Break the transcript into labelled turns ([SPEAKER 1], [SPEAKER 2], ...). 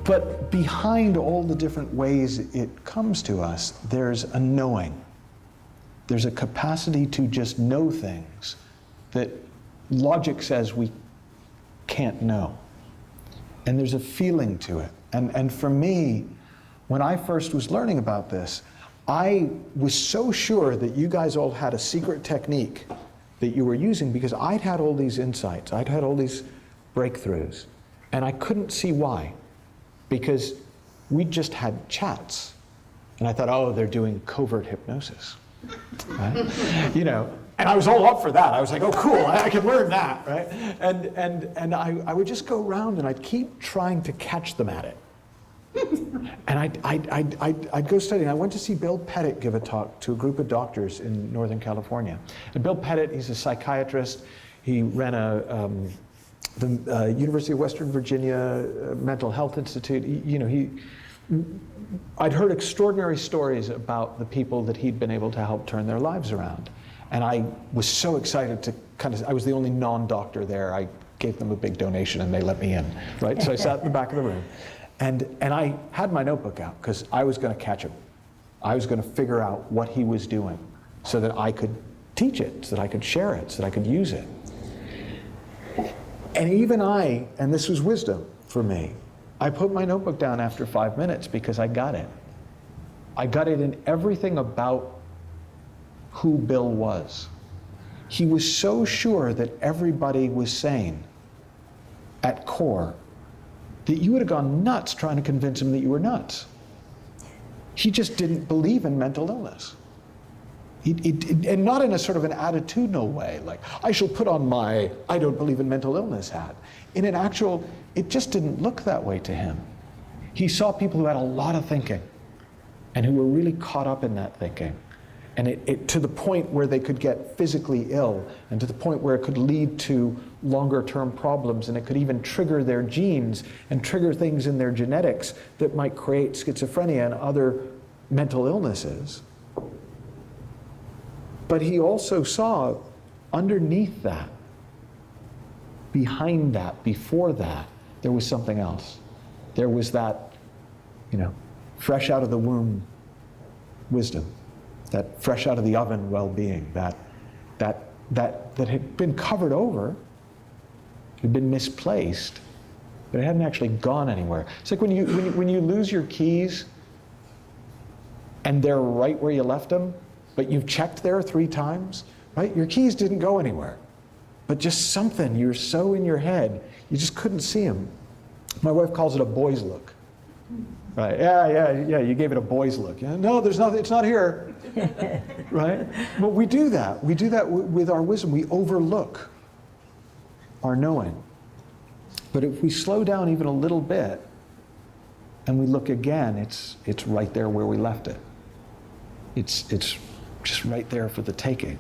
[SPEAKER 1] But behind all the different ways it comes to us, there's a knowing. There's a capacity to just know things that logic says we can't know. And there's a feeling to it. And for me, when I first was learning about this, I was so sure that you guys all had a secret technique that you were using because I'd had all these insights, I'd had all these breakthroughs, and I couldn't see why. Because we just had chats. And I thought, oh, they're doing covert hypnosis. Right? You know, and I was all up for that. I was like, oh, cool, I can learn that, right? And I would just go around and I'd keep trying to catch them at it. And I'd go studying. I went to see Bill Pettit give a talk to a group of doctors in Northern California. And Bill Pettit, he's a psychiatrist. He ran the University of Western Virginia Mental Health Institute. I'd heard extraordinary stories about the people that he'd been able to help turn their lives around. And I was so excited to I was the only non-doctor there. I gave them a big donation and they let me in, right? So I sat in the back of the room. And I had my notebook out because I was going to catch him. I was going to figure out what he was doing so that I could teach it, so that I could share it, so that I could use it. And even and this was wisdom for me, I put my notebook down after 5 minutes because I got it. I got it in everything about who Bill was. He was so sure that everybody was sane at core that you would have gone nuts trying to convince him that you were nuts. He just didn't believe in mental illness. And not in a sort of an attitudinal way, like, I shall put on my I don't believe in mental illness hat. In an actual, it just didn't look that way to him. He saw people who had a lot of thinking and who were really caught up in that thinking. And it to the point where they could get physically ill and to the point where it could lead to longer term problems, and it could even trigger their genes and trigger things in their genetics that might create schizophrenia and other mental illnesses. But he also saw underneath that, behind that, before that, there was something else. There was that, fresh out of the womb wisdom, that fresh out of the oven well-being, that had been covered over, had been misplaced, but it hadn't actually gone anywhere. It's like when you lose your keys and they're right where you left them, but you've checked there 3 times, right? Your keys didn't go anywhere, but just something, you're so in your head, you just couldn't see them. My wife calls it a boy's look. Right, yeah, you gave it a boy's look. Yeah, no, there's nothing, it's not here, right? But we do that with our wisdom. We overlook our knowing. But if we slow down even a little bit and we look again, it's right there where we left it. It's just right there for the taking.